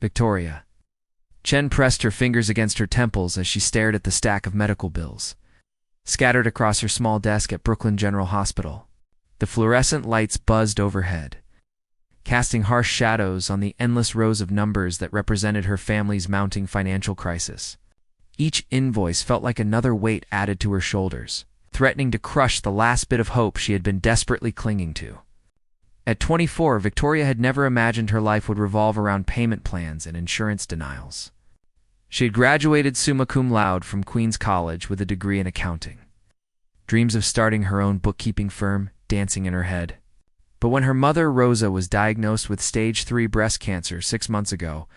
Victoria. Chen pressed her fingers against her temples as she stared at the stack of medical bills scattered across her small desk at Brooklyn General Hospital. The fluorescent lights buzzed overhead, casting harsh shadows on the endless rows of numbers that represented her family's mounting financial crisis. Each invoice felt like another weight added to her shoulders, threatening to crush the last bit of hope she had been desperately clinging to. At 24, Victoria had never imagined her life would revolve around payment plans and insurance denials. She had graduated summa cum laude from Queen's College with a degree in accounting. Dreams of starting her own bookkeeping firm dancing in her head. But when her mother, Rosa, was diagnosed with stage 3 breast cancer 6 months ago,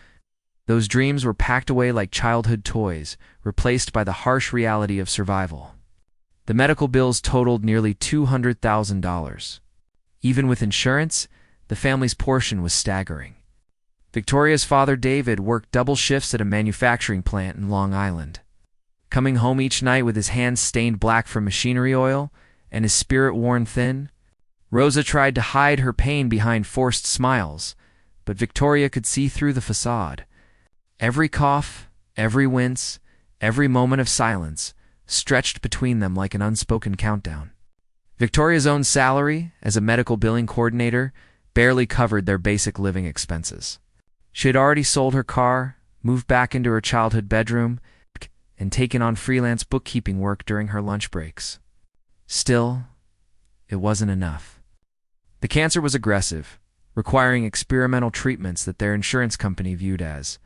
those dreams were packed away like childhood toys, replaced by the harsh reality of survival. The medical bills totaled nearly $200,000. Even with insurance, the family's portion was staggering. Victoria's father, David, worked double shifts at a manufacturing plant in Long Island. Coming home each night with his hands stained black from machinery oil and his spirit worn thin, Rosa tried to hide her pain behind forced smiles, but Victoria could see through the facade. Every cough, every wince, every moment of silence stretched between them like an unspoken countdown. Victoria's own salary, as a medical billing coordinator, barely covered their basic living expenses. She had already sold her car, moved back into her childhood bedroom, and taken on freelance bookkeeping work during her lunch breaks. Still, it wasn't enough. The cancer was aggressive, requiring experimental treatments that their insurance company viewed as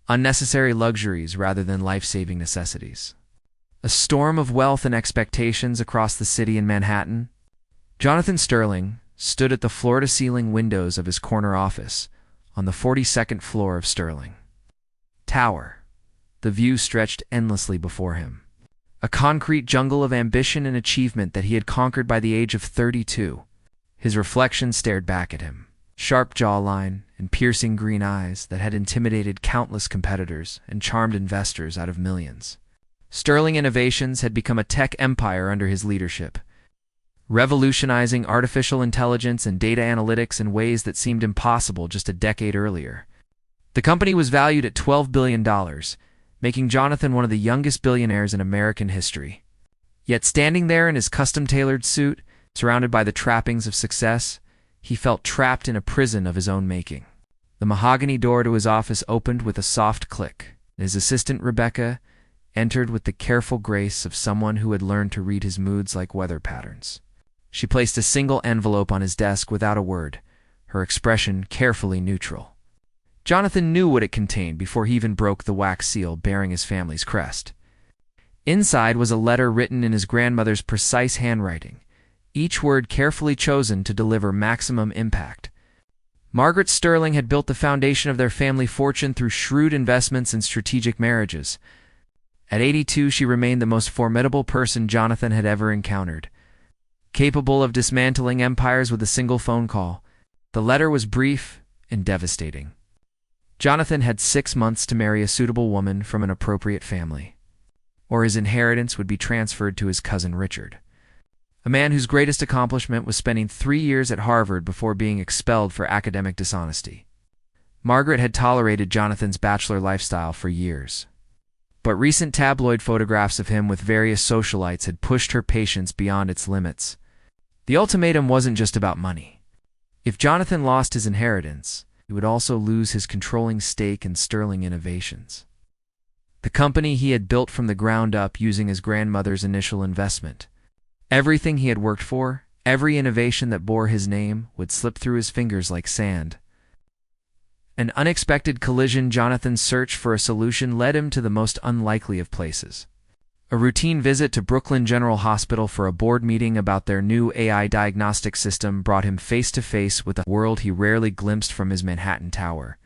unnecessary luxuries rather than life-saving necessities. A storm of wealth and expectations across the city in Manhattan. Jonathan Sterling stood at the floor-to-ceiling windows of his corner office on the 42nd floor of Sterling Tower. The view stretched endlessly before him. A concrete jungle of ambition and achievement that he had conquered by the age of 32. His reflection stared back at him, sharp jawline and piercing green eyes that had intimidated countless competitors and charmed investors out of millions. Sterling Innovations had become a tech empire under his leadership, revolutionizing artificial intelligence and data analytics in ways that seemed impossible just a decade earlier. The company was valued at $12 billion, making Jonathan one of the youngest billionaires in American history. Yet standing there in his custom-tailored suit, surrounded by the trappings of success, he felt trapped in a prison of his own making. The mahogany door to his office opened with a soft click, and his assistant, Rebecca, entered with the careful grace of someone who had learned to read his moods like weather patterns. She placed a single envelope on his desk without a word, her expression carefully neutral. Jonathan knew what it contained before he even broke the wax seal bearing his family's crest. Inside was a letter written in his grandmother's precise handwriting, each word carefully chosen to deliver maximum impact. Margaret Sterling had built the foundation of their family fortune through shrewd investments and strategic marriages. At 82, she remained the most formidable person Jonathan had ever encountered, capable of dismantling empires with a single phone call. The letter was brief and devastating. Jonathan had 6 months to marry a suitable woman from an appropriate family, or his inheritance would be transferred to his cousin Richard, a man whose greatest accomplishment was spending 3 years at Harvard before being expelled for academic dishonesty. Margaret had tolerated Jonathan's bachelor lifestyle for years, but recent tabloid photographs of him with various socialites had pushed her patience beyond its limits. The ultimatum wasn't just about money. If Jonathan lost his inheritance, he would also lose his controlling stake in Sterling Innovations, the company he had built from the ground up using his grandmother's initial investment. Everything he had worked for, every innovation that bore his name, would slip through his fingers like sand. An unexpected collision. Jonathan's search for a solution led him to the most unlikely of places. A routine visit to Brooklyn General Hospital for a board meeting about their new AI diagnostic system brought him face-to-face with a world he rarely glimpsed from his Manhattan tower.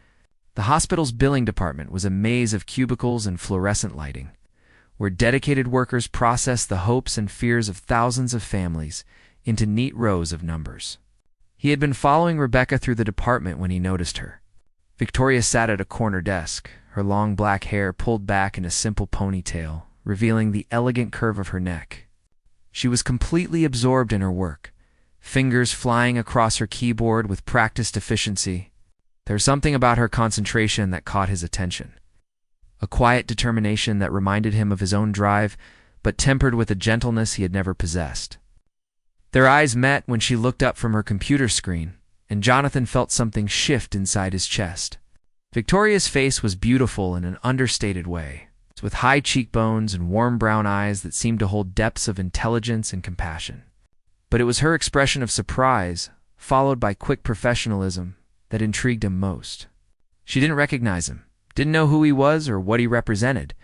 The hospital's billing department was a maze of cubicles and fluorescent lighting, where dedicated workers processed the hopes and fears of thousands of families into neat rows of numbers. He had been following Rebecca through the department when he noticed her. Victoria sat at a corner desk, her long black hair pulled back in a simple ponytail, revealing the elegant curve of her neck. She was completely absorbed in her work, fingers flying across her keyboard with practiced efficiency. There's something about her concentration that caught his attention. A quiet determination that reminded him of his own drive, but tempered with a gentleness he had never possessed. Their eyes met when she looked up from her computer screen, and Jonathan felt something shift inside his chest. Victoria's face was beautiful in an understated way, with high cheekbones and warm brown eyes that seemed to hold depths of intelligence and compassion. But it was her expression of surprise, followed by quick professionalism, that intrigued him most. She didn't recognize him, didn't know who he was or what he represented.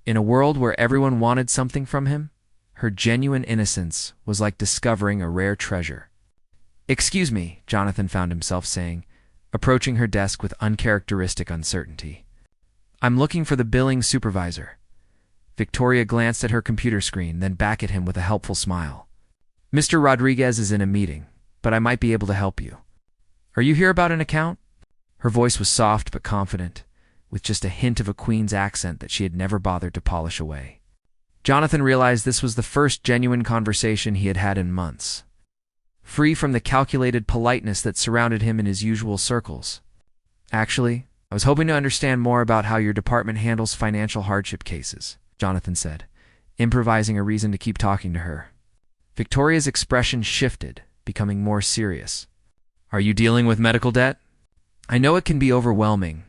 In a world where everyone wanted something from him, her genuine innocence was like discovering a rare treasure. "Excuse me," Jonathan found himself saying, approaching her desk with uncharacteristic uncertainty. "I'm looking for the billing supervisor." Victoria glanced at her computer screen, then back at him with a helpful smile. "Mr. Rodriguez is in a meeting, but I might be able to help you. Are you here about an account?" Her voice was soft but confident, with just a hint of a Queen's accent that she had never bothered to polish away. Jonathan realized this was the first genuine conversation he had had in months, free from the calculated politeness that surrounded him in his usual circles. "Actually, I was hoping to understand more about how your department handles financial hardship cases," Jonathan said, improvising a reason to keep talking to her. Victoria's expression shifted, becoming more serious. "Are you dealing with medical debt? I know it can be overwhelming,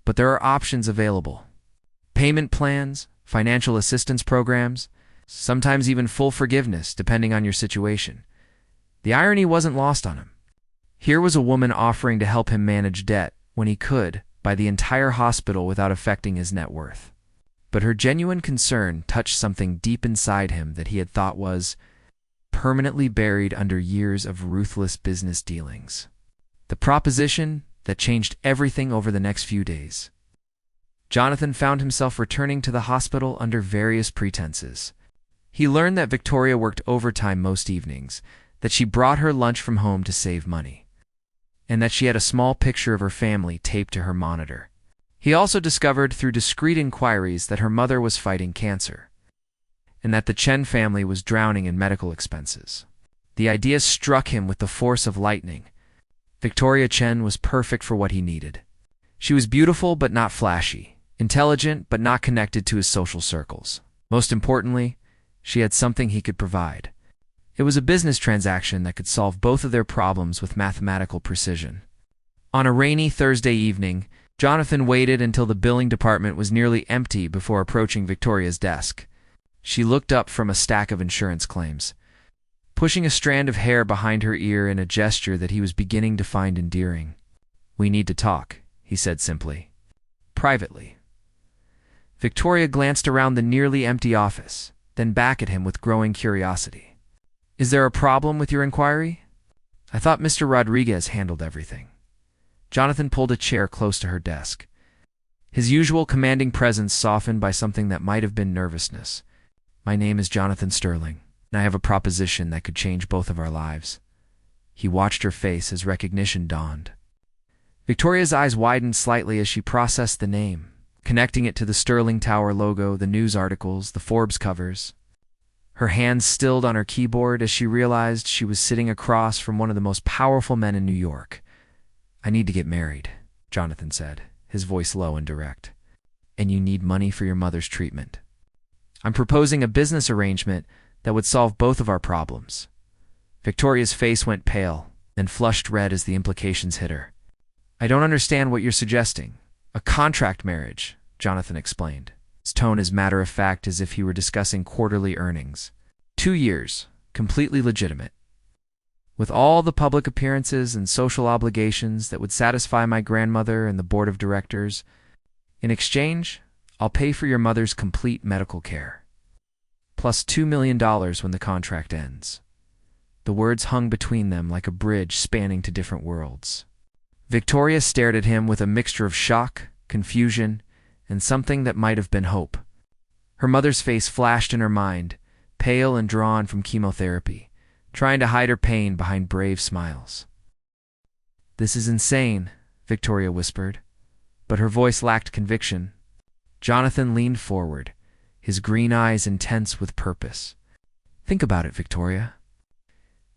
but there are options available. Payment plans, financial assistance programs, sometimes even full forgiveness, depending on your situation." The irony wasn't lost on him. Here was a woman offering to help him manage debt when he could buy the entire hospital without affecting his net worth. But her genuine concern touched something deep inside him that he had thought was permanently buried under years of ruthless business dealings. The proposition that changed everything over the next few days. Jonathan found himself returning to the hospital under various pretenses. He learned that Victoria worked overtime most evenings, that she brought her lunch from home to save money, and that she had a small picture of her family taped to her monitor. He also discovered through discreet inquiries that her mother was fighting cancer, and that the Chen family was drowning in medical expenses. The idea struck him with the force of lightning. Victoria Chen was perfect for what he needed. She was beautiful but not flashy, intelligent but not connected to his social circles. Most importantly, she had something he could provide. It was a business transaction that could solve both of their problems with mathematical precision. On a rainy Thursday evening, Jonathan waited until the billing department was nearly empty before approaching Victoria's desk. She looked up from a stack of insurance claims, pushing a strand of hair behind her ear in a gesture that he was beginning to find endearing. "We need to talk," he said simply. "Privately." Victoria glanced around the nearly empty office, then back at him with growing curiosity. "Is there a problem with your inquiry? I thought Mr. Rodriguez handled everything." Jonathan pulled a chair close to her desk, his usual commanding presence softened by something that might have been nervousness. "My name is Jonathan Sterling, and I have a proposition that could change both of our lives." He watched her face as recognition dawned. Victoria's eyes widened slightly as she processed the name, connecting it to the Sterling Tower logo, the news articles, the Forbes covers. Her hands stilled on her keyboard as she realized she was sitting across from one of the most powerful men in New York. "I need to get married," Jonathan said, his voice low and direct. "And you need money for your mother's treatment. I'm proposing a business arrangement that would solve both of our problems." Victoria's face went pale, then flushed red as the implications hit her. "I don't understand what you're suggesting." "A contract marriage," Jonathan explained, his tone as matter-of-fact as if he were discussing quarterly earnings. 2 years, completely legitimate, with all the public appearances and social obligations that would satisfy my grandmother and the board of directors. In exchange, I'll pay for your mother's complete medical care, plus $2 million when the contract ends. The words hung between them like a bridge spanning to different worlds. Victoria stared at him with a mixture of shock, confusion, and something that might have been hope. Her mother's face flashed in her mind, pale and drawn from chemotherapy, trying to hide her pain behind brave smiles. "This is insane," Victoria whispered, but her voice lacked conviction. Jonathan leaned forward, his green eyes intense with purpose. "Think about it, Victoria.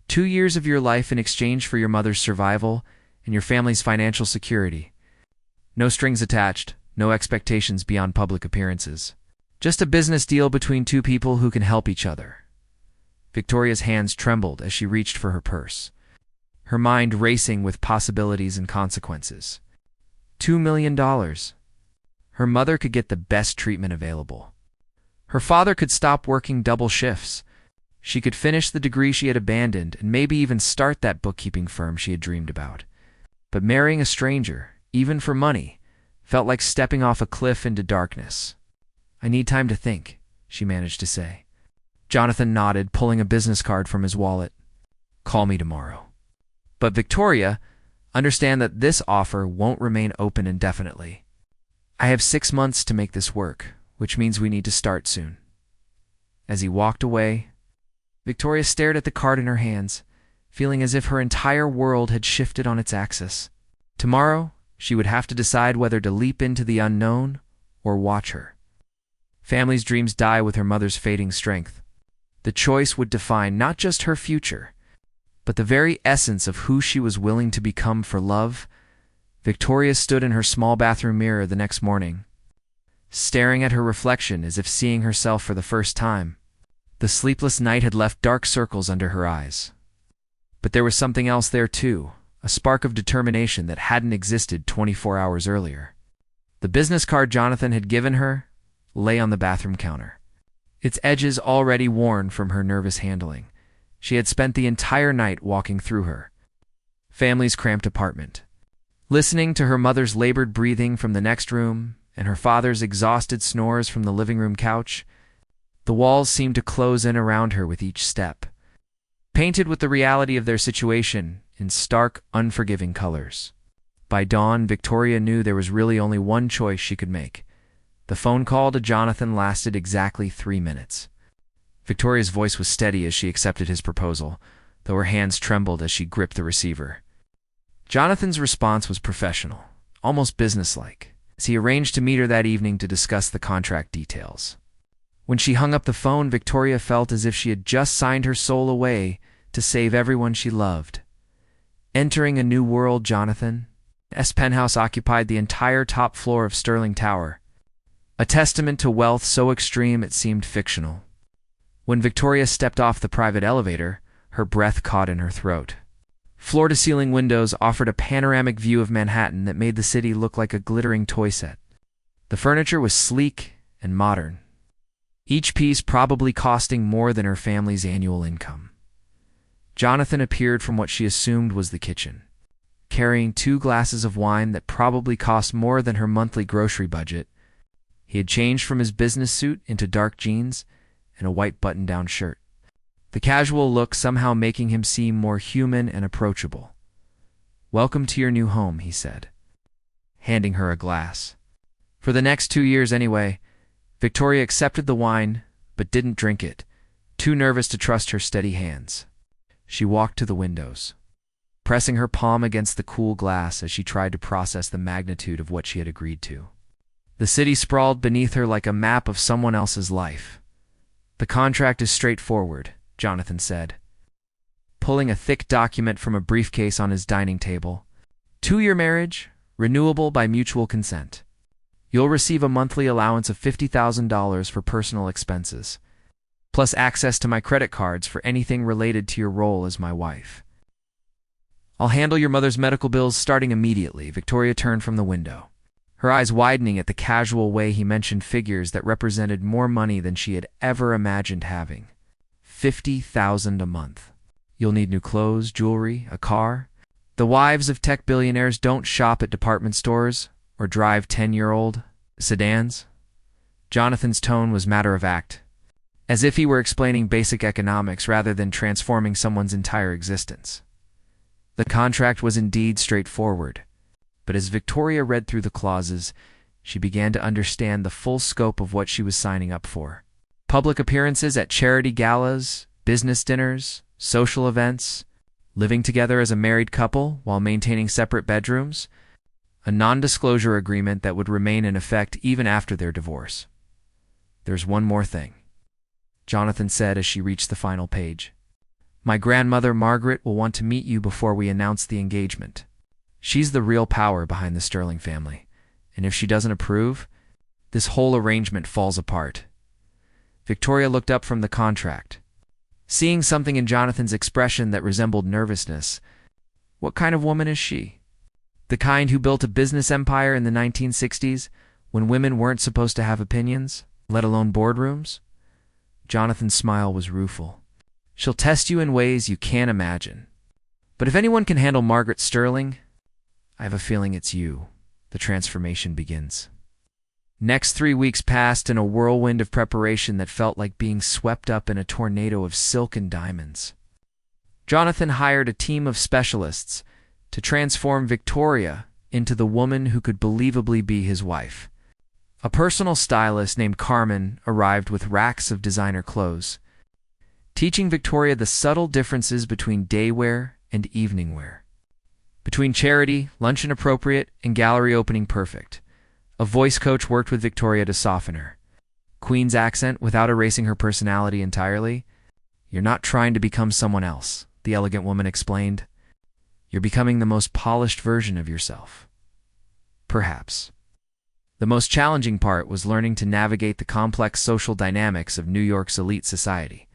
2 years of your life in exchange for your mother's survival, and your family's financial security. No strings attached, no expectations beyond public appearances. Just a business deal between two people who can help each other. Victoria's hands trembled as she reached for her purse, her mind racing with possibilities and consequences. $2 million. Her mother could get the best treatment available. Her father could stop working double shifts. She could finish the degree she had abandoned and maybe even start that bookkeeping firm she had dreamed about. But marrying a stranger, even for money, felt like stepping off a cliff into darkness. "I need time to think," she managed to say. Jonathan nodded, pulling a business card from his wallet. "Call me tomorrow." But Victoria, understand that this offer won't remain open indefinitely. "I have 6 months to make this work, which means we need to start soon." As he walked away, Victoria stared at the card in her hands, feeling as if her entire world had shifted on its axis. Tomorrow, she would have to decide whether to leap into the unknown or watch her family's dreams die with her mother's fading strength. The choice would define not just her future, but the very essence of who she was willing to become for love. Victoria stood in her small bathroom mirror the next morning, staring at her reflection as if seeing herself for the first time. The sleepless night had left dark circles under her eyes. But there was something else there too, a spark of determination that hadn't existed 24 hours earlier. The business card Jonathan had given her lay on the bathroom counter, its edges already worn from her nervous handling. She had spent the entire night walking through her family's cramped apartment, listening to her mother's labored breathing from the next room and her father's exhausted snores from the living room couch. The walls seemed to close in around her with each step, painted with the reality of their situation in stark, unforgiving colors. By dawn, Victoria knew there was really only one choice she could make. The phone call to Jonathan lasted exactly 3 minutes. Victoria's voice was steady as she accepted his proposal, though her hands trembled as she gripped the receiver. Jonathan's response was professional, almost businesslike, as he arranged to meet her that evening to discuss the contract details. When she hung up the phone, Victoria felt as if she had just signed her soul away to save everyone she loved. Entering a new world, Jonathan's penthouse occupied the entire top floor of Sterling Tower, a testament to wealth so extreme it seemed fictional. When Victoria stepped off the private elevator, her breath caught in her throat. Floor-to-ceiling windows offered a panoramic view of Manhattan that made the city look like a glittering toy set. The furniture was sleek and modern, each piece probably costing more than her family's annual income. Jonathan appeared from what she assumed was the kitchen, carrying 2 glasses of wine that probably cost more than her monthly grocery budget. He had changed from his business suit into dark jeans and a white button-down shirt, the casual look somehow making him seem more human and approachable. "Welcome to your new home," he said, handing her a glass. For the next 2 years anyway, Victoria accepted the wine, but didn't drink it, too nervous to trust her steady hands. She walked to the windows, pressing her palm against the cool glass as she tried to process the magnitude of what she had agreed to. The city sprawled beneath her like a map of someone else's life. "The contract is straightforward," Jonathan said, pulling a thick document from a briefcase on his dining table. 2-year marriage, renewable by mutual consent. You'll receive a monthly allowance of $50,000 for personal expenses, plus access to my credit cards for anything related to your role as my wife. I'll handle your mother's medical bills starting immediately." Victoria turned from the window, her eyes widening at the casual way he mentioned figures that represented more money than she had ever imagined having. $50,000 a month. You'll need new clothes, jewelry, a car. The wives of tech billionaires don't shop at department stores or drive 10-year-old sedans. Jonathan's tone was matter-of-fact, as if he were explaining basic economics rather than transforming someone's entire existence. The contract was indeed straightforward, but as Victoria read through the clauses, she began to understand the full scope of what she was signing up for. Public appearances at charity galas, business dinners, social events, living together as a married couple while maintaining separate bedrooms, a non-disclosure agreement that would remain in effect even after their divorce. "There's one more thing," Jonathan said as she reached the final page. "My grandmother, Margaret, will want to meet you before we announce the engagement. She's the real power behind the Sterling family, and if she doesn't approve, this whole arrangement falls apart. Victoria looked up from the contract, seeing something in Jonathan's expression that resembled nervousness. What kind of woman is she? The kind who built a business empire in the 1960s when women weren't supposed to have opinions, let alone boardrooms? Jonathan's smile was rueful. She'll test you in ways you can't imagine. But if anyone can handle Margaret Sterling, I have a feeling it's you. The transformation begins. Next 3 weeks passed in a whirlwind of preparation that felt like being swept up in a tornado of silk and diamonds. Jonathan hired a team of specialists to transform Victoria into the woman who could believably be his wife. A personal stylist named Carmen arrived with racks of designer clothes, teaching Victoria the subtle differences between day wear and evening wear, between charity, luncheon appropriate, and gallery opening perfect. A voice coach worked with Victoria to soften her Queen's accent without erasing her personality entirely. You're not trying to become someone else, the elegant woman explained. You're becoming the most polished version of yourself. Perhaps. The most challenging part was learning to navigate the complex social dynamics of New York's elite society.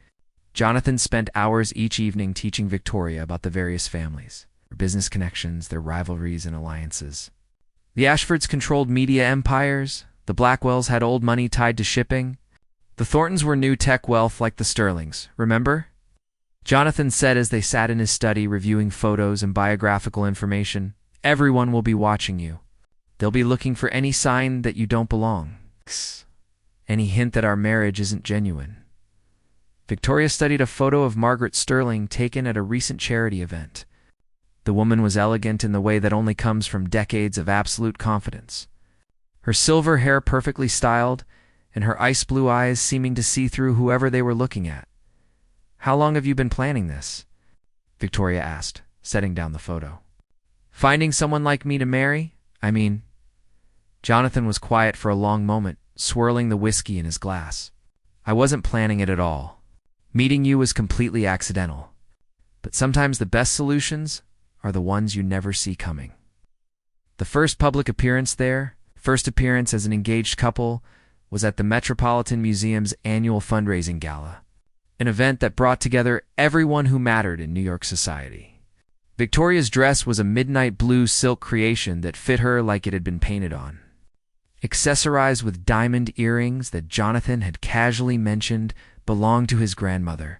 Jonathan spent hours each evening teaching Victoria about the various families, their business connections, their rivalries and alliances. The Ashfords controlled media empires, the Blackwells had old money tied to shipping, the Thorntons were new tech wealth like the Sterlings, remember? Jonathan said as they sat in his study reviewing photos and biographical information, everyone will be watching you. They'll be looking for any sign that you don't belong, any hint that our marriage isn't genuine. Victoria studied a photo of Margaret Sterling taken at a recent charity event. The woman was elegant in the way that only comes from decades of absolute confidence. Her silver hair perfectly styled, and her ice blue eyes seeming to see through whoever they were looking at. How long have you been planning this? Victoria asked, setting down the photo. Finding someone like me to marry? I mean... Jonathan was quiet for a long moment, swirling the whiskey in his glass. I wasn't planning it at all. Meeting you was completely accidental. But sometimes the best solutions are the ones you never see coming. The first public appearance there, first appearance as an engaged couple, was at the Metropolitan Museum's annual fundraising gala, an event that brought together everyone who mattered in New York society. Victoria's dress was a midnight blue silk creation that fit her like it had been painted on, accessorized with diamond earrings that Jonathan had casually mentioned belonged to his grandmother.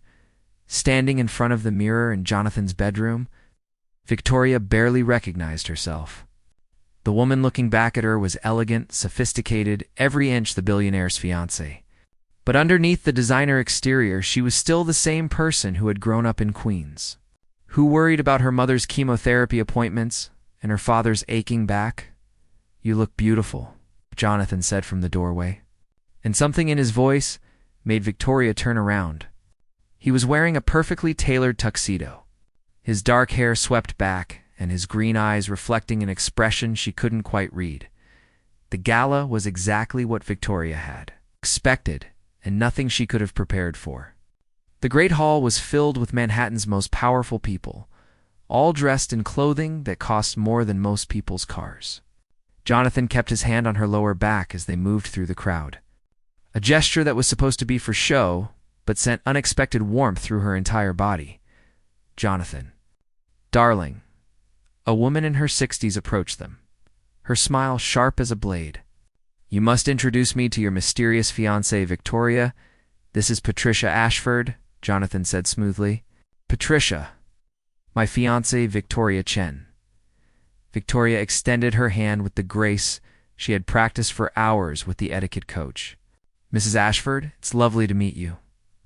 Standing in front of the mirror in Jonathan's bedroom, Victoria barely recognized herself. The woman looking back at her was elegant, sophisticated, every inch the billionaire's fiancée. But underneath the designer exterior, she was still the same person who had grown up in Queens, who worried about her mother's chemotherapy appointments and her father's aching back. You look beautiful, Jonathan said from the doorway, and something in his voice made Victoria turn around. He was wearing a perfectly tailored tuxedo, his dark hair swept back, and his green eyes reflecting an expression she couldn't quite read. The gala was exactly what Victoria had expected, and nothing she could have prepared for. The great hall was filled with Manhattan's most powerful people, all dressed in clothing that cost more than most people's cars. Jonathan kept his hand on her lower back as they moved through the crowd, a gesture that was supposed to be for show, but sent unexpected warmth through her entire body. Jonathan. Darling. A woman in her 60s approached them, her smile sharp as a blade. You must introduce me to your mysterious fiancée, Victoria. This is Patricia Ashford, Jonathan said smoothly. Patricia. My fiancée, Victoria Chen. Victoria extended her hand with the grace she had practiced for hours with the etiquette coach. Mrs. Ashford, it's lovely to meet you.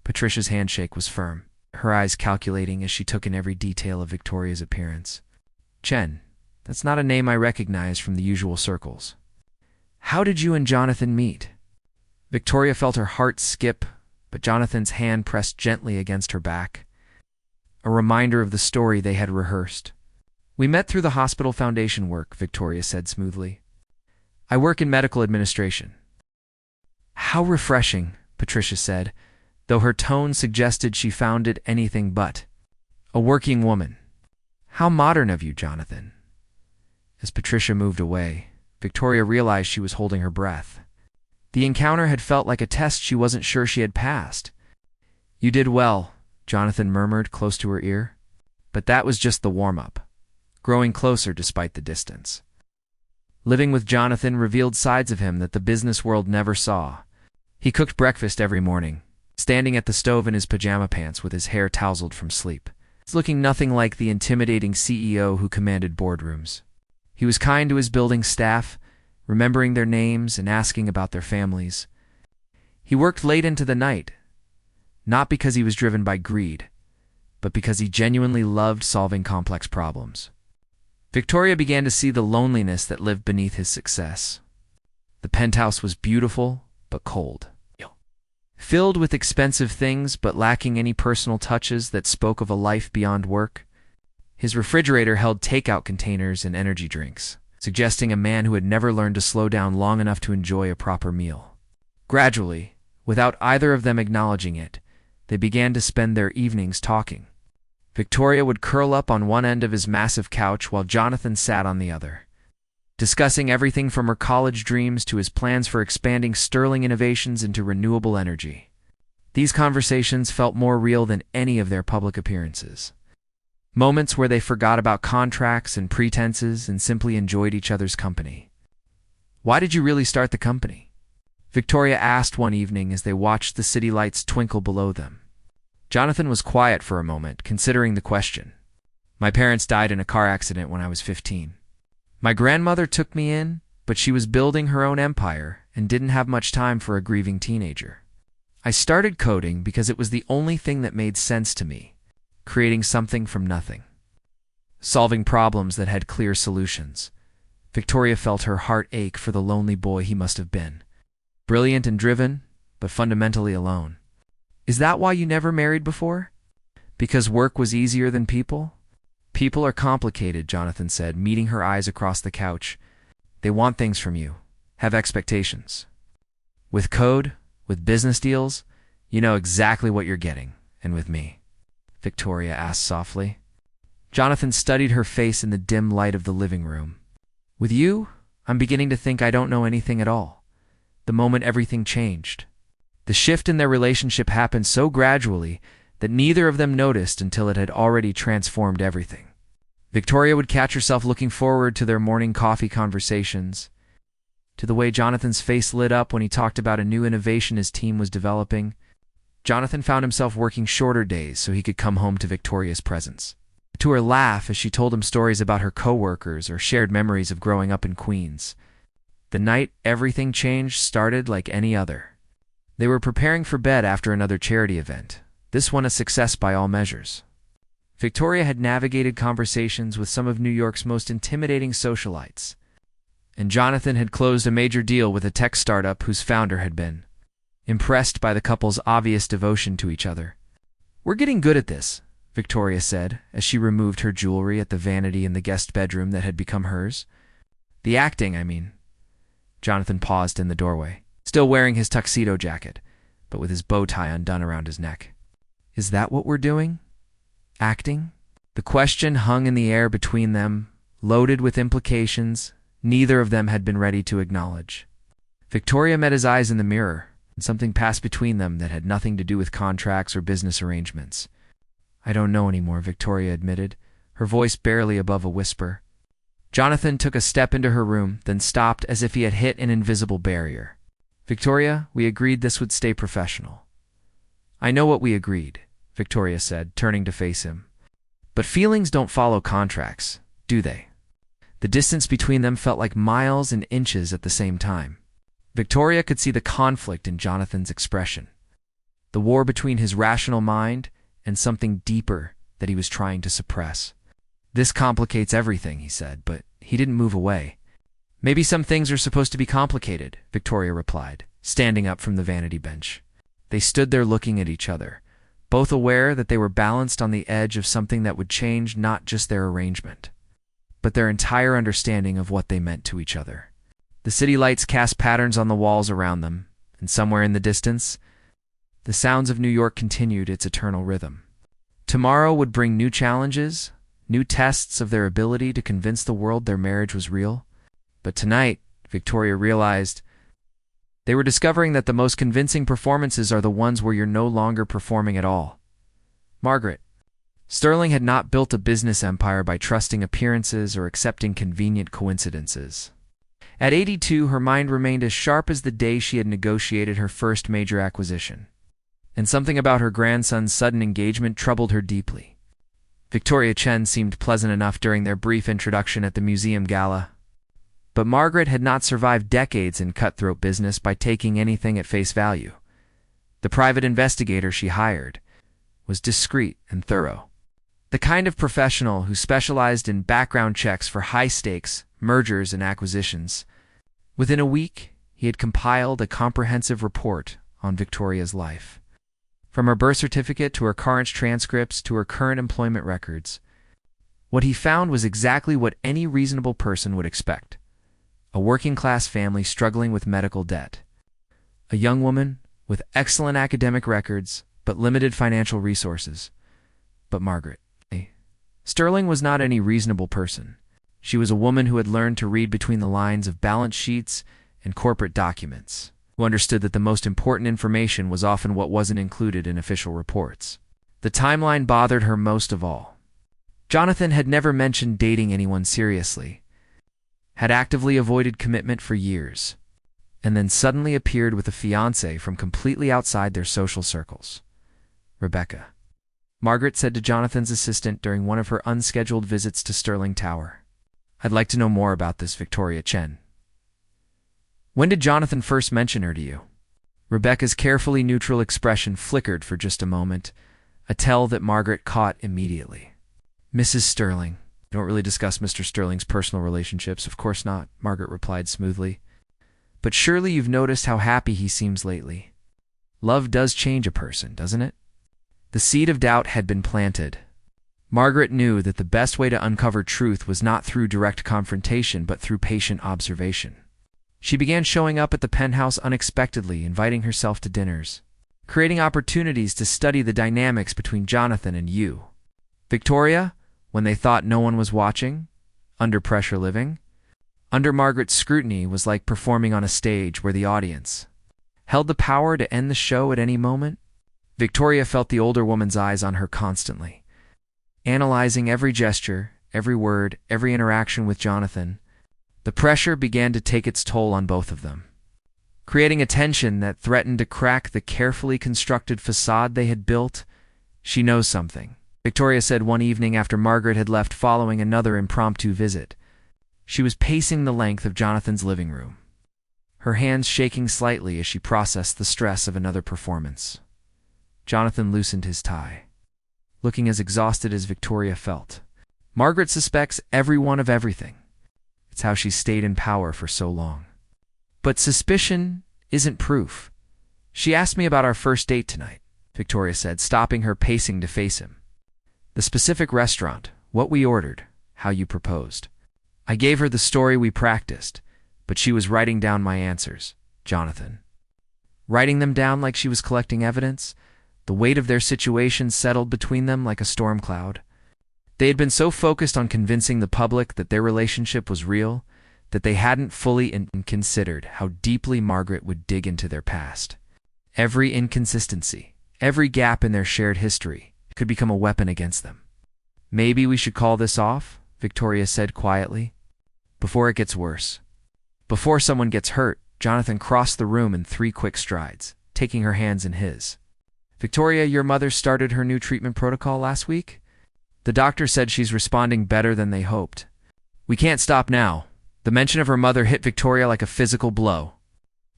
Patricia's handshake was firm, her eyes calculating as she took in every detail of Victoria's appearance. Chen, that's not a name I recognize from the usual circles. How did you and Jonathan meet? Victoria felt her heart skip, but Jonathan's hand pressed gently against her back, a reminder of the story they had rehearsed. We met through the hospital foundation work, Victoria said smoothly. I work in medical administration. How refreshing, Patricia said, though her tone suggested she found it anything but. A working woman. How modern of you, Jonathan. As Patricia moved away, Victoria realized she was holding her breath. The encounter had felt like a test she wasn't sure she had passed. "You did well," Jonathan murmured close to her ear. But that was just the warm-up, growing closer despite the distance. Living with Jonathan revealed sides of him that the business world never saw. He cooked breakfast every morning, standing at the stove in his pajama pants with his hair tousled from sleep. He's looking nothing like the intimidating CEO who commanded boardrooms. He was kind to his building staff, remembering their names and asking about their families. He worked late into the night, not because he was driven by greed, but because he genuinely loved solving complex problems. Victoria began to see the loneliness that lived beneath his success. The penthouse was beautiful, but cold. Filled with expensive things, but lacking any personal touches that spoke of a life beyond work. His refrigerator held takeout containers and energy drinks, suggesting a man who had never learned to slow down long enough to enjoy a proper meal. Gradually, without either of them acknowledging it, they began to spend their evenings talking. Victoria would curl up on one end of his massive couch while Jonathan sat on the other, discussing everything from her college dreams to his plans for expanding Sterling innovations into renewable energy. These conversations felt more real than any of their public appearances. Moments where they forgot about contracts and pretenses and simply enjoyed each other's company. "Why did you really start the company?" Victoria asked one evening as they watched the city lights twinkle below them. Jonathan was quiet for a moment, considering the question. "My parents died in a car accident when I was 15. My grandmother took me in, but she was building her own empire and didn't have much time for a grieving teenager. I started coding because it was the only thing that made sense to me, creating something from nothing. Solving problems that had clear solutions." Victoria felt her heart ache for the lonely boy he must have been. Brilliant and driven, but fundamentally alone. "Is that why you never married before? Because work was easier than people?" "People are complicated," Jonathan said, meeting her eyes across the couch. "They want things from you, have expectations. With code, with business deals, you know exactly what you're getting. And with me?" Victoria asked softly. Jonathan studied her face in the dim light of the living room. "With you, I'm beginning to think I don't know anything at all." The moment everything changed. The shift in their relationship happened so gradually that neither of them noticed until it had already transformed everything. Victoria would catch herself looking forward to their morning coffee conversations, to the way Jonathan's face lit up when he talked about a new innovation his team was developing. Jonathan found himself working shorter days so he could come home to Victoria's presence. To her laugh as she told him stories about her coworkers or shared memories of growing up in Queens. The night everything changed started like any other. They were preparing for bed after another charity event, this one a success by all measures. Victoria had navigated conversations with some of New York's most intimidating socialites, and Jonathan had closed a major deal with a tech startup whose founder had been impressed by the couple's obvious devotion to each other. "We're getting good at this," Victoria said, as she removed her jewelry at the vanity in the guest bedroom that had become hers. "The acting, I mean." Jonathan paused in the doorway, still wearing his tuxedo jacket, but with his bow tie undone around his neck. "Is that what we're doing? Acting?" The question hung in the air between them, loaded with implications neither of them had been ready to acknowledge. Victoria met his eyes in the mirror, and something passed between them that had nothing to do with contracts or business arrangements. "I don't know anymore," Victoria admitted, her voice barely above a whisper. Jonathan took a step into her room, then stopped as if he had hit an invisible barrier. "Victoria, we agreed this would stay professional." "I know what we agreed," Victoria said, turning to face him. "But feelings don't follow contracts, do they?" The distance between them felt like miles and inches at the same time. Victoria could see the conflict in Jonathan's expression, the war between his rational mind and something deeper that he was trying to suppress. "This complicates everything," he said, but he didn't move away. "Maybe some things are supposed to be complicated," Victoria replied, standing up from the vanity bench. They stood there looking at each other, both aware that they were balanced on the edge of something that would change not just their arrangement, but their entire understanding of what they meant to each other. The city lights cast patterns on the walls around them, and somewhere in the distance, the sounds of New York continued its eternal rhythm. Tomorrow would bring new challenges, new tests of their ability to convince the world their marriage was real. But tonight, Victoria realized, they were discovering that the most convincing performances are the ones where you're no longer performing at all. Margaret. Sterling had not built a business empire by trusting appearances or accepting convenient coincidences. At 82, her mind remained as sharp as the day she had negotiated her first major acquisition. And something about her grandson's sudden engagement troubled her deeply. Victoria Chen seemed pleasant enough during their brief introduction at the museum gala. But Margaret had not survived decades in cutthroat business by taking anything at face value. The private investigator she hired was discreet and thorough. The kind of professional who specialized in background checks for high-stakes mergers and acquisitions. Within a week, he had compiled a comprehensive report on Victoria's life. From her birth certificate to her current transcripts to her current employment records. What he found was exactly what any reasonable person would expect. A working-class family struggling with medical debt. A young woman with excellent academic records but limited financial resources. But Margaret. Sterling was not any reasonable person. She was a woman who had learned to read between the lines of balance sheets and corporate documents, who understood that the most important information was often what wasn't included in official reports. The timeline bothered her most of all. Jonathan had never mentioned dating anyone seriously, had actively avoided commitment for years, and then suddenly appeared with a fiancé from completely outside their social circles. Rebecca. Margaret said to Jonathan's assistant during one of her unscheduled visits to Sterling Tower. I'd like to know more about this Victoria Chen. When did Jonathan first mention her to you? Rebecca's carefully neutral expression flickered for just a moment, a tell that Margaret caught immediately. Mrs. Sterling. We don't really discuss Mr. Sterling's personal relationships, of course not, Margaret replied smoothly. But surely you've noticed how happy he seems lately. Love does change a person, doesn't it? The seed of doubt had been planted. Margaret knew that the best way to uncover truth was not through direct confrontation but through patient observation. She began showing up at the penthouse unexpectedly, inviting herself to dinners, creating opportunities to study the dynamics between Jonathan and you. Victoria, when they thought no one was watching, under pressure living, under Margaret's scrutiny was like performing on a stage where the audience held the power to end the show at any moment. Victoria felt the older woman's eyes on her constantly, analyzing every gesture, every word, every interaction with Jonathan. The pressure began to take its toll on both of them, creating a tension that threatened to crack the carefully constructed facade they had built. She knows something, Victoria said one evening after Margaret had left following another impromptu visit. She was pacing the length of Jonathan's living room, her hands shaking slightly as she processed the stress of another performance. Jonathan loosened his tie, looking as exhausted as Victoria felt. Margaret suspects everyone of everything. It's how she stayed in power for so long. But suspicion isn't proof. She asked me about our first date tonight, Victoria said, stopping her pacing to face him. The specific restaurant, what we ordered, how you proposed. I gave her the story we practiced, but she was writing down my answers, Jonathan. Writing them down like she was collecting evidence. The weight of their situation settled between them like a storm cloud. They had been so focused on convincing the public that their relationship was real that they hadn't fully considered how deeply Margaret would dig into their past. Every inconsistency, every gap in their shared history could become a weapon against them. Maybe we should call this off, Victoria said quietly, before it gets worse. Before someone gets hurt, Jonathan crossed the room in 3 quick strides, taking her hands in his. Victoria, your mother started her new treatment protocol last week? The doctor said she's responding better than they hoped. We can't stop now. The mention of her mother hit Victoria like a physical blow.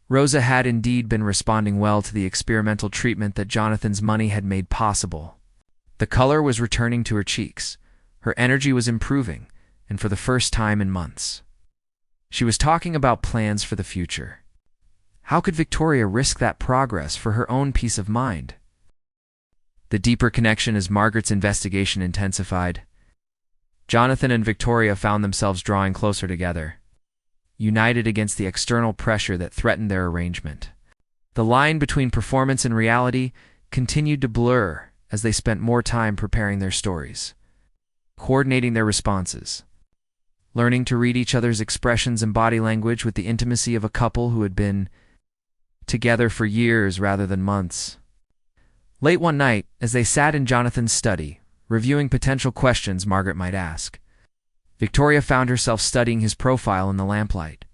Rosa had indeed been responding well to the experimental treatment that Jonathan's money had made possible. The color was returning to her cheeks. Her energy was improving, and for the first time in months. She was talking about plans for the future. How could Victoria risk that progress for her own peace of mind? The deeper connection as Margaret's investigation intensified. Jonathan and Victoria found themselves drawing closer together, united against the external pressure that threatened their arrangement. The line between performance and reality continued to blur as they spent more time preparing their stories. coordinating their responses, learning to read each other's expressions and body language with the intimacy of a couple who had been together for years rather than months. Late one night, as they sat in Jonathan's study, reviewing potential questions Margaret might ask, Victoria found herself studying his profile in the lamplight.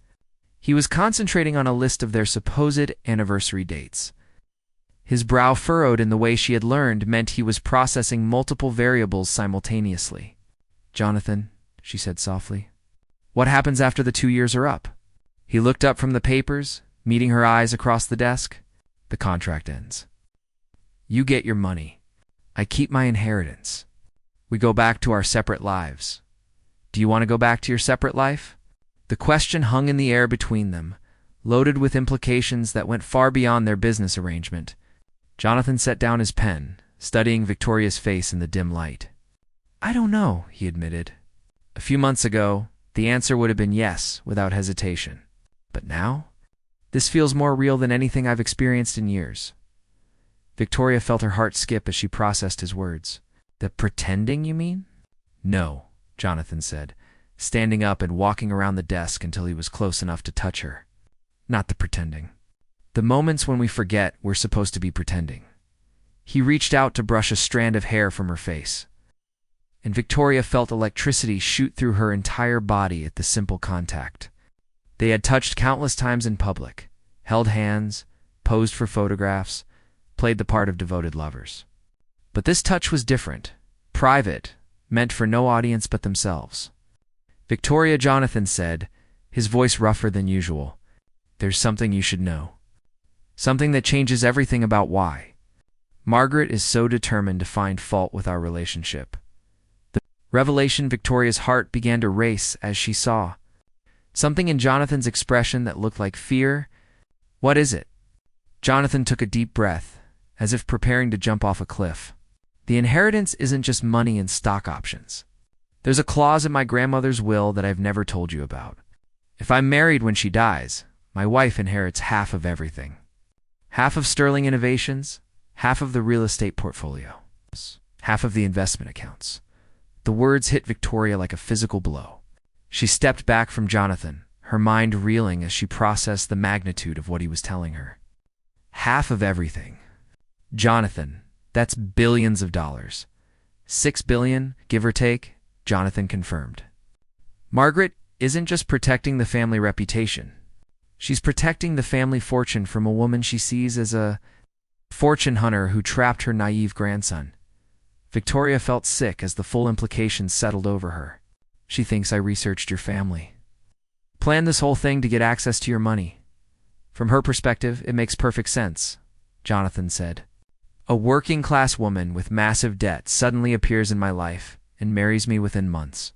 He was concentrating on a list of their supposed anniversary dates. His brow furrowed in the way she had learned meant he was processing multiple variables simultaneously. "Jonathan," she said softly, "what happens after the 2 years are up?" He looked up from the papers, meeting her eyes across the desk. "The contract ends. You get your money. I keep my inheritance. We go back to our separate lives. Do you want to go back to your separate life?" The question hung in the air between them, loaded with implications that went far beyond their business arrangement. Jonathan set down his pen, studying Victoria's face in the dim light. "I don't know," he admitted. "A few months ago, the answer would have been yes, without hesitation. But now, this feels more real than anything I've experienced in years." Victoria felt her heart skip as she processed his words. "The pretending, you mean?" "No," Jonathan said, standing up and walking around the desk until he was close enough to touch her. "Not the pretending. The moments when we forget we're supposed to be pretending." He reached out to brush a strand of hair from her face, and Victoria felt electricity shoot through her entire body at the simple contact. They had touched countless times in public, held hands, posed for photographs, played the part of devoted lovers. But this touch was different, private, meant for no audience but themselves. "Victoria," Jonathan said, his voice rougher than usual, "there's something you should know. Something that changes everything about why. Margaret is so determined to find fault with our relationship." The revelation, Victoria's heart began to race as she saw something in Jonathan's expression that looked like fear. "What is it?" Jonathan took a deep breath, as if preparing to jump off a cliff. "The inheritance isn't just money and stock options. There's a clause in my grandmother's will that I've never told you about. If I'm married when she dies, my wife inherits half of everything. Half of Sterling Innovations, half of the real estate portfolio, half of the investment accounts." The words hit Victoria like a physical blow. She stepped back from Jonathan, her mind reeling as she processed the magnitude of what he was telling her. Half of everything. "Jonathan, that's billions of dollars. 6 billion, give or take," Jonathan confirmed. "Margaret isn't just protecting the family reputation. She's protecting the family fortune from a woman she sees as a fortune hunter who trapped her naive grandson." Victoria felt sick as the full implications settled over her. "She thinks I researched your family. Planned this whole thing to get access to your money. From her perspective, it makes perfect sense," Jonathan said. "A working-class woman with massive debt suddenly appears in my life and marries me within months.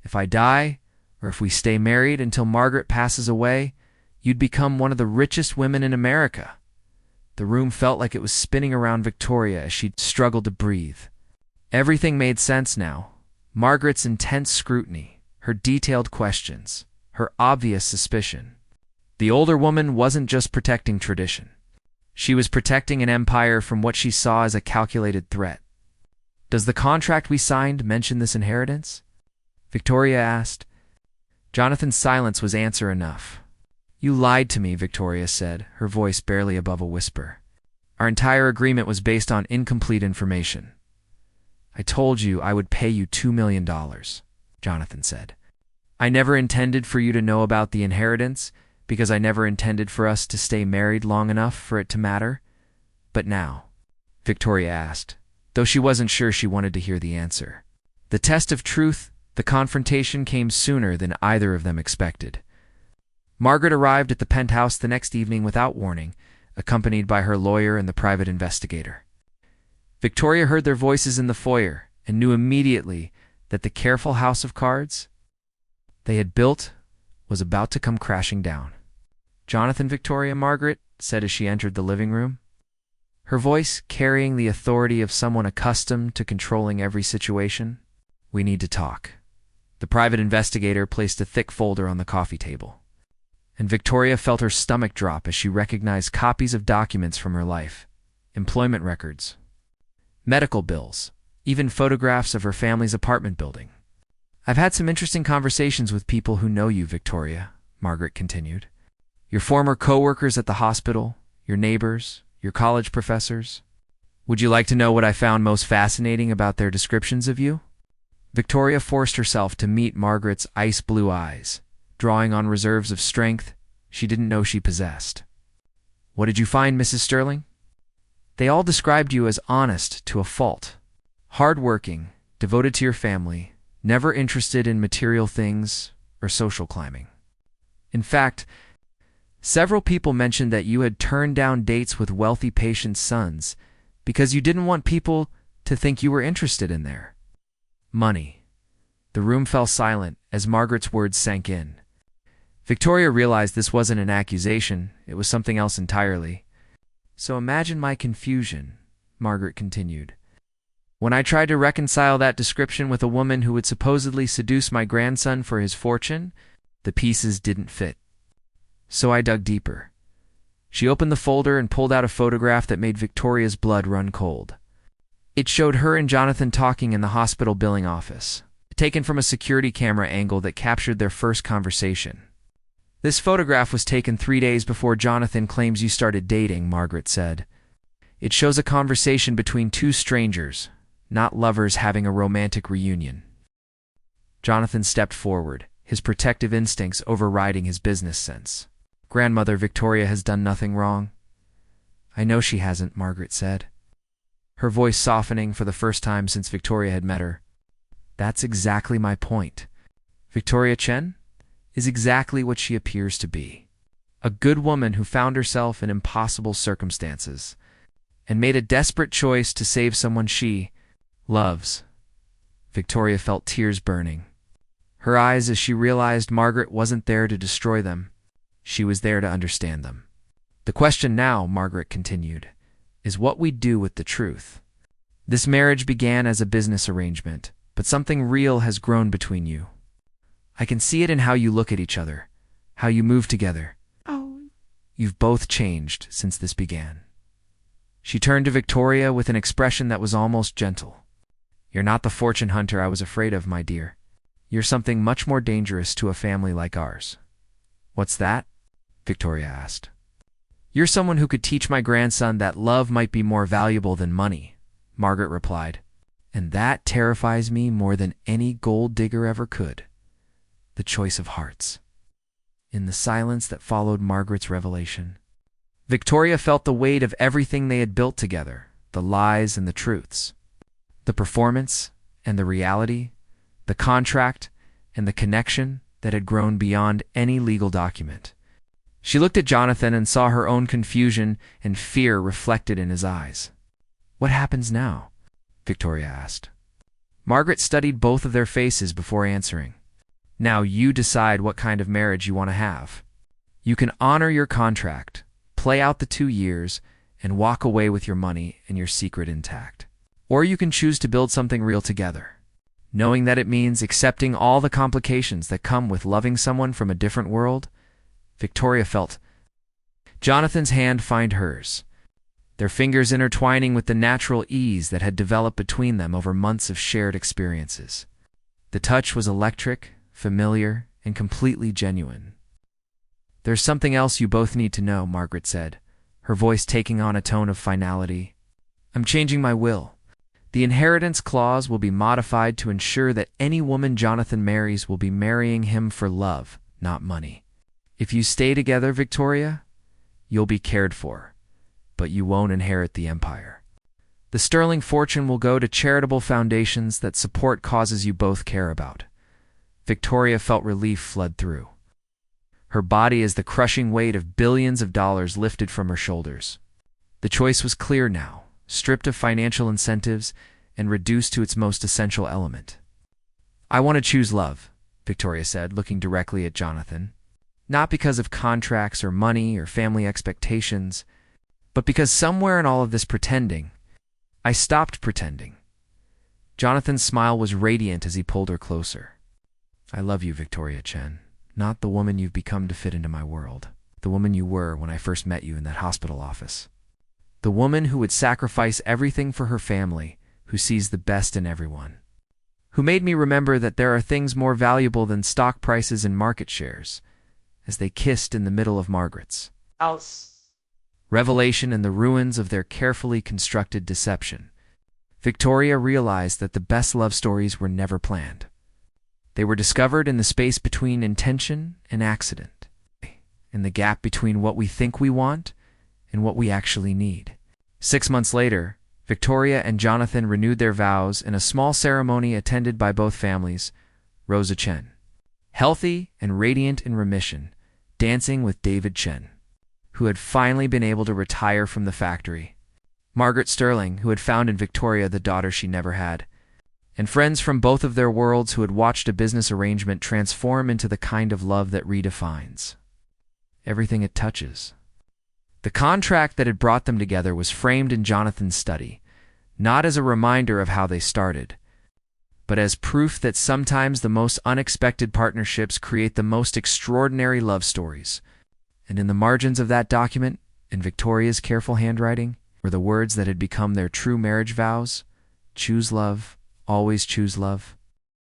If I die, or if we stay married until Margaret passes away, you'd become one of the richest women in America." The room felt like it was spinning around Victoria as she struggled to breathe. Everything made sense now. Margaret's intense scrutiny, her detailed questions, her obvious suspicion. The older woman wasn't just protecting tradition. She was protecting an empire from what she saw as a calculated threat. "Does the contract we signed mention this inheritance?" Victoria asked. Jonathan's silence was answer enough. "You lied to me," Victoria said, her voice barely above a whisper. "Our entire agreement was based on incomplete information." "I told you I would pay you $2 million, Jonathan said. "I never intended for you to know about the inheritance because I never intended for us to stay married long enough for it to matter. But now?" Victoria asked, though she wasn't sure she wanted to hear the answer. The test of truth, the confrontation, came sooner than either of them expected. Margaret arrived at the penthouse the next evening without warning, accompanied by her lawyer and the private investigator. Victoria heard their voices in the foyer and knew immediately that the careful house of cards they had built was about to come crashing down. "Jonathan," Victoria, Margaret said as she entered the living room, her voice carrying the authority of someone accustomed to controlling every situation, "we need to talk." The private investigator placed a thick folder on the coffee table, and Victoria felt her stomach drop as she recognized copies of documents from her life, employment records, medical bills, even photographs of her family's apartment building. I've had some interesting conversations with people who know you, Victoria, Margaret continued. Your former co-workers at the hospital, your neighbors, your college professors. Would you like to know what I found most fascinating about their descriptions of you? Victoria forced herself to meet Margaret's ice-blue eyes, drawing on reserves of strength she didn't know she possessed. What did you find, Mrs. Sterling? They all described you as honest to a fault, hard-working, devoted to your family, never interested in material things or social climbing. In fact, several people mentioned that you had turned down dates with wealthy patients' sons because you didn't want people to think you were interested in their money. The room fell silent as Margaret's words sank in. Victoria realized this wasn't an accusation, it was something else entirely. So imagine my confusion, Margaret continued, when I tried to reconcile that description with a woman who would supposedly seduce my grandson for his fortune. The pieces didn't fit. So I dug deeper. She opened the folder and pulled out a photograph that made Victoria's blood run cold. It showed her and Jonathan talking in the hospital billing office, taken from a security camera angle that captured their first conversation. This photograph was taken 3 days before Jonathan claims you started dating, Margaret said. It shows a conversation between two strangers, not lovers having a romantic reunion. Jonathan stepped forward, his protective instincts overriding his business sense. Grandmother, Victoria has done nothing wrong. I know she hasn't, Margaret said, her voice softening for the first time since Victoria had met her. That's exactly my point. Victoria Chen is exactly what she appears to be. A good woman who found herself in impossible circumstances and made a desperate choice to save someone she loves. Victoria felt tears burning. Her eyes as she realized Margaret wasn't there to destroy them. She was there to understand them. The question now, Margaret continued, is what we do with the truth. This marriage began as a business arrangement, but something real has grown between you. I can see it in how you look at each other, how you move together. Oh. You've both changed since this began. She turned to Victoria with an expression that was almost gentle. You're not the fortune hunter I was afraid of, my dear. You're something much more dangerous to a family like ours. What's that? Victoria asked. You're someone who could teach my grandson that love might be more valuable than money, Margaret replied. And that terrifies me more than any gold digger ever could. The choice of hearts. In the silence that followed Margaret's revelation, Victoria felt the weight of everything they had built together, the lies and the truths, the performance and the reality, the contract and the connection that had grown beyond any legal document. She looked at Jonathan and saw her own confusion and fear reflected in his eyes. What happens now? Victoria asked. Margaret studied both of their faces before answering. Now you decide what kind of marriage you want to have. You can honor your contract, play out the 2 years, and walk away with your money and your secret intact. Or you can choose to build something real together, knowing that it means accepting all the complications that come with loving someone from a different world. Victoria felt Jonathan's hand find hers, their fingers intertwining with the natural ease that had developed between them over months of shared experiences. The touch was electric, familiar, and completely genuine. There's something else you both need to know, Margaret said, her voice taking on a tone of finality. I'm changing my will. The inheritance clause will be modified to ensure that any woman Jonathan marries will be marrying him for love, not money. If you stay together, Victoria, you'll be cared for, but you won't inherit the empire. The sterling fortune will go to charitable foundations that support causes you both care about. Victoria felt relief flood through her body as the crushing weight of billions of dollars lifted from her shoulders. The choice was clear now, stripped of financial incentives and reduced to its most essential element. I want to choose love, Victoria said, looking directly at Jonathan. Not because of contracts or money or family expectations, but because somewhere in all of this pretending, I stopped pretending. Jonathan's smile was radiant as he pulled her closer. I love you, Victoria Chen. Not the woman you've become to fit into my world. The woman you were when I first met you in that hospital office. The woman who would sacrifice everything for her family, who sees the best in everyone, who made me remember that there are things more valuable than stock prices and market shares, as they kissed in the middle of Margaret's house. revelation and the ruins of their carefully constructed deception. Victoria realized that the best love stories were never planned. They were discovered in the space between intention and accident, in the gap between what we think we want and what we actually need. 6 months later, Victoria and Jonathan renewed their vows in a small ceremony attended by both families. Rosa Chen, healthy and radiant in remission, dancing with David Chen, who had finally been able to retire from the factory. Margaret Sterling, who had found in Victoria the daughter she never had, and friends from both of their worlds who had watched a business arrangement transform into the kind of love that redefines everything it touches. The contract that had brought them together was framed in Jonathan's study, not as a reminder of how they started, but as proof that sometimes the most unexpected partnerships create the most extraordinary love stories. And in the margins of that document, in Victoria's careful handwriting, were the words that had become their true marriage vows: choose love, always choose love.